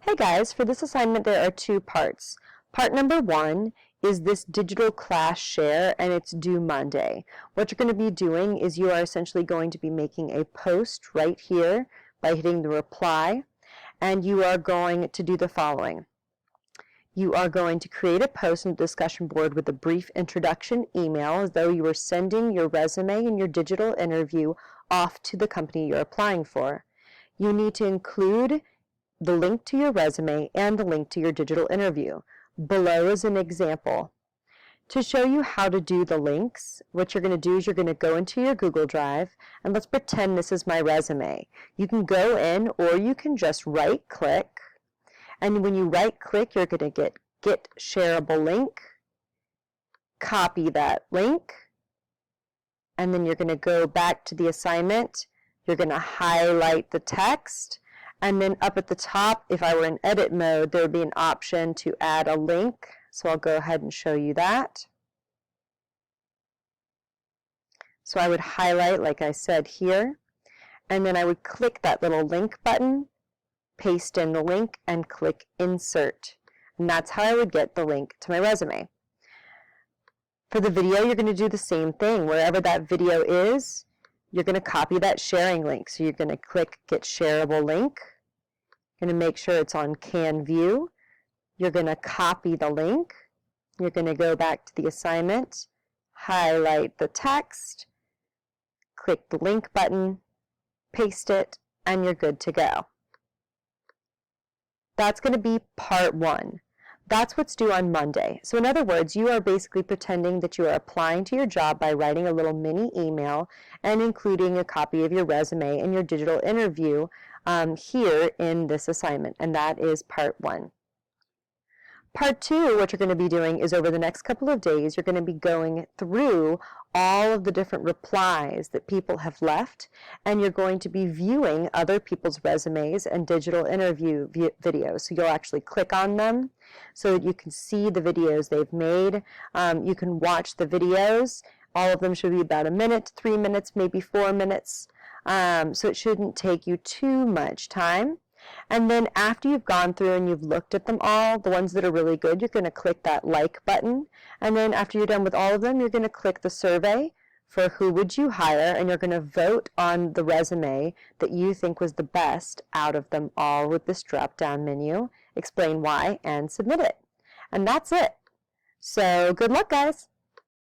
Hey guys, for this assignment there are two parts. Part number one is this digital class share, and it's due Monday. What you're going to be doing is you are essentially going to be making a post right here by hitting the reply, and you are going to do the following. You are going to create a post in the discussion board with a brief introduction email as though you were sending your resume and your digital interview off to the company you're applying for. You need to include the link to your resume and the link to your digital interview. Below is an example. To show you how to do the links, what you're going to do is you're going to go into your Google Drive, and let's pretend this is my resume. You can go in, or you can just right-click, and when you right-click, you're going to get shareable link, copy that link, and then you're going to go back to the assignment. You're going to highlight the text, and then up at the top, if I were in edit mode, there would be an option to add a link. So I'll go ahead and show you that. So I would highlight, like I said here, and then I would click that little link button, paste in the link, and click insert. And that's how I would get the link to my resume. For the video, you're going to do the same thing. Wherever that video is, you're going to copy that sharing link. So you're going to click Get Shareable Link. You're going to make sure it's on Can View. You're going to copy the link. You're going to go back to the assignment, highlight the text, click the link button, paste it, and you're good to go. That's going to be part one. That's what's due on Monday. So in other words, you are basically pretending that you are applying to your job by writing a little mini email and including a copy of your resume and your digital interview here in this assignment, and that is part one. Part two, what you're going to be doing is over the next couple of days, you're going to be going through all of the different replies that people have left, and you're going to be viewing other people's resumes and digital interview videos. So you'll actually click on them so that you can see the videos they've made. You can watch the videos. All of them should be about a minute, 3 minutes, maybe 4 minutes. So it shouldn't take you too much time. And then after you've gone through and you've looked at them all, the ones that are really good, you're going to click that like button. And then after you're done with all of them, you're going to click the survey for who would you hire, and you're going to vote on the resume that you think was the best out of them all with this drop-down menu, explain why, and submit it. And that's it. So good luck, guys.